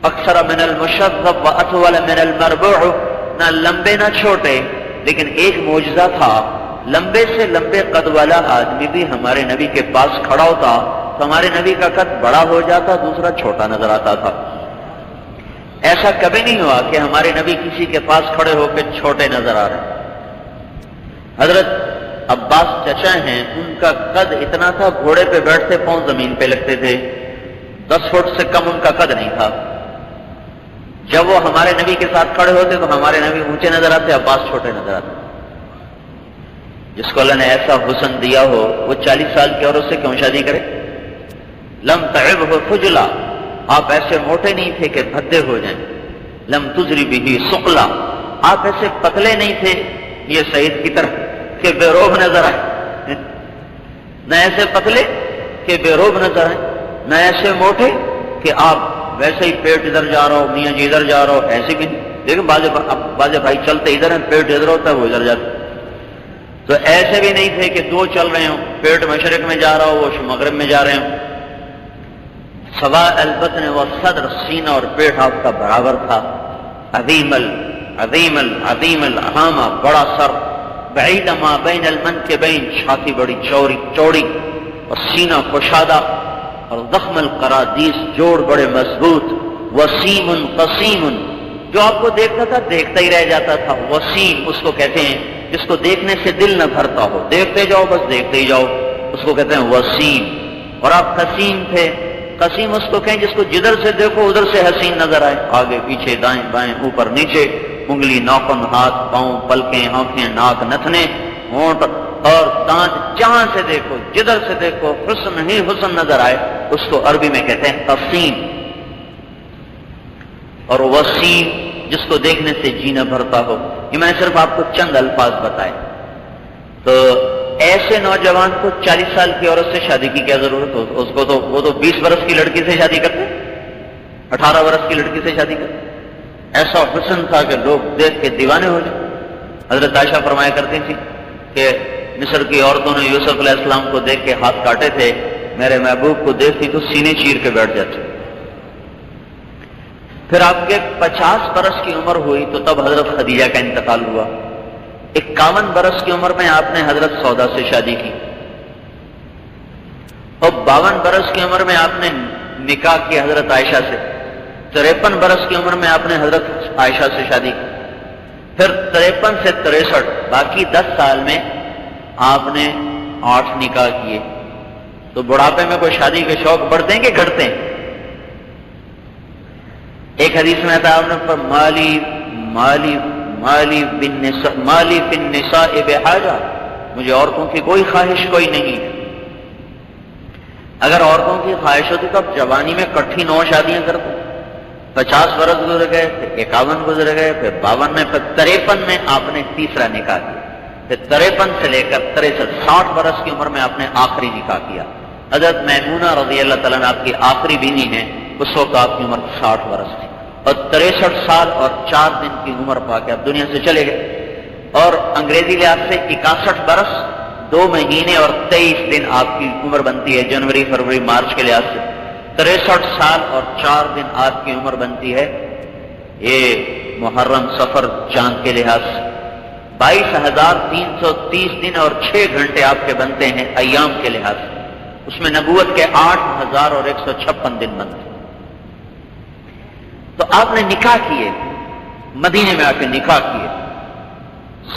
اکثر من المشذب و اطول من المربوع، نہ لمبے نہ چھوٹے، لیکن ایک معجزہ تھا، لمبے سے لمبے قد والا آدمی بھی ہمارے نبی کے پاس کھڑا ہوتا تو ہمارے نبی کا قد بڑا ہو جاتا، دوسرا چھوٹا نظر آتا تھا۔ ایسا کبھی نہیں ہوا کہ ہمارے نبی کسی کے پاس کھڑے ہو کے چھوٹے نظر آ رہے ہیں۔ حضرت عباس چچا ہیں، ان کا قد اتنا تھا گھوڑے پہ بیٹھتے پاؤں زمین پہ لگتے تھے، 10 فٹ سے کم ان کا قد نہیں تھا۔ جب وہ ہمارے نبی کے ساتھ کھڑے ہوتے تو ہمارے نبی اونچے نظر آتے، عباس چھوٹے نظر آتے۔ جس کو اللہ نے ایسا حسن دیا ہو وہ 40 سال کی عورت سے کیوں شادی کرے؟ لم تعبہ فجلا، آپ ایسے موٹے نہیں تھے کہ بھدے ہو جائیں، لم تزری بہ ثقلا، آپ ایسے پتلے نہیں تھے یہ سعید کی طرح کہ بے روب نظر آئے، نہ ایسے پتلے کہ بے روب نظر آئے، نہ ایسے موٹے کہ آپ ویسے ہی پیٹ ادھر جا رہا ہو، میاں جی ادھر جا رہا ہو، ایسے بھی نہیں۔ لیکن بعض بھائی چلتے ادھر ہیں، پیٹ ادھر ہوتا ہے وہ ادھر جاتا، تو ایسے بھی نہیں تھے کہ دو چل رہے ہوں، پیٹ مشرق میں جا رہا ہو وہ مغرب میں جا رہے ہوں۔ سوا البطن والصدر، سینہ اور پیٹ آپ کا برابر تھا۔ عظیم الہامہ، بڑا سر، بعید ما بین المنکبین، چھاتی بڑی چوڑی اور سینہ کشادہ، اور ضخم القرادیس، جوڑ بڑے مضبوط، وسیم قسیم، جو آپ کو دیکھتا تھا دیکھتا ہی رہ جاتا تھا۔ وسیم اس کو کہتے ہیں جس کو دیکھنے سے دل نہ بھرتا ہو، دیکھتے جاؤ بس دیکھتے ہی جاؤ، اس کو کہتے ہیں وسیم۔ اور آپ قسیم تھے، قسیم اس کو کہیں جس کو جدھر سے دیکھو ادھر سے حسین نظر آئے، آگے پیچھے دائیں بائیں اوپر نیچے، انگلی ناخن ہاتھ پاؤں پلکیں آنکھیں ناک نتنے ہونٹ اور دانت، جہاں سے دیکھو جدھر سے دیکھو حسن ہی حسن نظر آئے، اس کو عربی میں کہتے ہیں قسیم۔ اور وسیم جس کو دیکھنے سے جی نہ بھرتا ہو۔ یہ میں نے صرف آپ کو چند الفاظ بتائے۔ تو ایسے نوجوان کو 40 سال کی عورت سے شادی کی کیا ضرورت ہو؟ اس کو تو وہ تو 20 برس کی لڑکی سے شادی کرتے، 18 برس کی لڑکی سے شادی کرتے۔ ایسا حسن تھا کہ لوگ دیکھ کے دیوانے ہو جائیں۔ حضرت عائشہ فرمایا کرتی تھی کہ مصر کی عورتوں نے یوسف علیہ السلام کو دیکھ کے ہاتھ کاٹے تھے، میرے محبوب کو دیکھتی تو سینے چیر کے بیٹھ جاتے۔ پھر آپ کے 50 برس کی عمر ہوئی تو تب حضرت خدیجہ کا انتقال ہوا۔ 51 برس کی عمر میں آپ نے حضرت سودا سے شادی کی، اور 52 برس کی عمر میں آپ نے نکاح کی حضرت عائشہ سے۔ 53 برس کی عمر میں آپ نے حضرت عائشہ سے شادی کی۔ پھر 53 سے 63 باقی 10 سال میں آپ نے 8 نکاح کیے۔ تو بڑھاپے میں کوئی شادی کے شوق بڑھتے ہیں کہ گھٹتے ہیں؟ ایک حدیث میں آتا ہے آپ نے مالی فی النساء بحاجہ، مجھے عورتوں کی کوئی خواہش کوئی نہیں ہے۔ اگر عورتوں کی خواہش ہوتی تو اب جوانی میں کٹھی 9 شادیاں کرتے۔ 50 برس گزر گئے، پھر 51 گزر گئے، پھر 52 میں، پھر 53 میں آپ نے تیسرا نکاح کیا۔ پھر 53 سے لے کر 63 60 برس کی عمر میں آپ نے آخری نکاح کیا۔ حضرت میمونہ رضی اللہ تعالیٰ عنہ آپ کی آخری بیوی ہیں، اس وقت آپ کی عمر 60 برس تھی، اور 63 سال اور 4 دن کی عمر پا کے آپ دنیا سے چلے گئے۔ اور انگریزی لحاظ سے 61 برس 2 مہینے اور 23 دن آپ کی عمر بنتی ہے، جنوری فروری مارچ کے لحاظ سے 63 سال اور 4 دن آپ کی عمر بنتی ہے، یہ محرم سفر چاند کے لحاظ سے 22,330 دن اور 6 گھنٹے آپ کے بنتے ہیں ایام کے لحاظ سے، اس میں نبوت کے 8,156 دن بنتے ہیں۔ تو آپ نے نکاح کیے، مدینے میں آ کے نکاح کیے،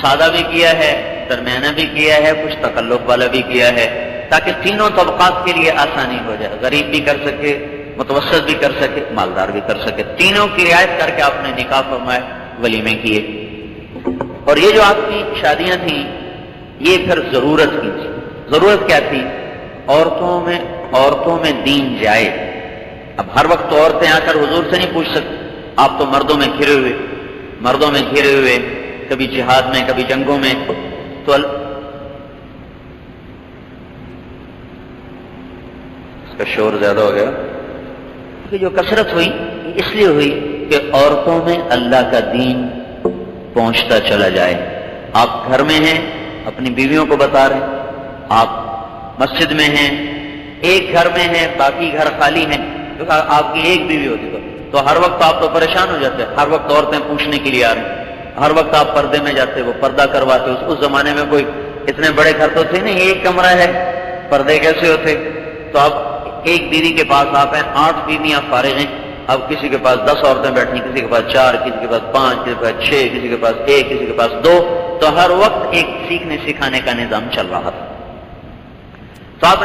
سادہ بھی کیا ہے، درمیانہ بھی کیا ہے، کچھ تکلف والا بھی کیا ہے، تاکہ تینوں طبقات کے لیے آسانی ہو جائے، غریب بھی کر سکے، متوسط بھی کر سکے، مالدار بھی کر سکے، تینوں کی رعایت کر کے آپ نے نکاح فرمائے، ولیمے کیے۔ اور یہ جو آپ کی شادیاں تھیں یہ پھر ضرورت کی تھی۔ ضرورت کیا تھی؟ عورتوں میں دین جائے۔ اب ہر وقت تو عورتیں آ کر حضور سے نہیں پوچھ سکتی، آپ تو مردوں میں گھرے ہوئے، کبھی جہاد میں کبھی جنگوں میں، تو اس کا شور زیادہ ہو گیا کہ جو کثرت ہوئی اس لیے ہوئی کہ عورتوں میں اللہ کا دین پہنچتا چلا جائے۔ آپ گھر میں ہیں اپنی بیویوں کو بتا رہے ہیں، آپ مسجد میں ہیں، ایک گھر میں ہیں باقی گھر خالی ہیں، آپ کی ایک بیوی ہوتی تو تو ہر وقت آپ تو پریشان ہو جاتے، ہر وقت عورتیں پوچھنے کے لیے آ رہی ہیں، ہر وقت آپ پردے میں جاتے، وہ پردہ کرواتے. اس زمانے میں کوئی اتنے بڑے گھر تو تھے نہیں، ایک کمرہ ہے، پردے کیسے ہوتے؟ تو اب ایک بیوی کے پاس آپ ہیں، 8 بیویاں فارغ ہیں، اب کسی کے پاس 10 عورتیں بیٹھی، کسی کے پاس 4، کسی کے پاس 5، کسی کے پاس 6، کسی کے پاس 1، کسی کے پاس 2. تو ہر وقت ایک سیکھنے سکھانے کا نظام چل رہا تھا.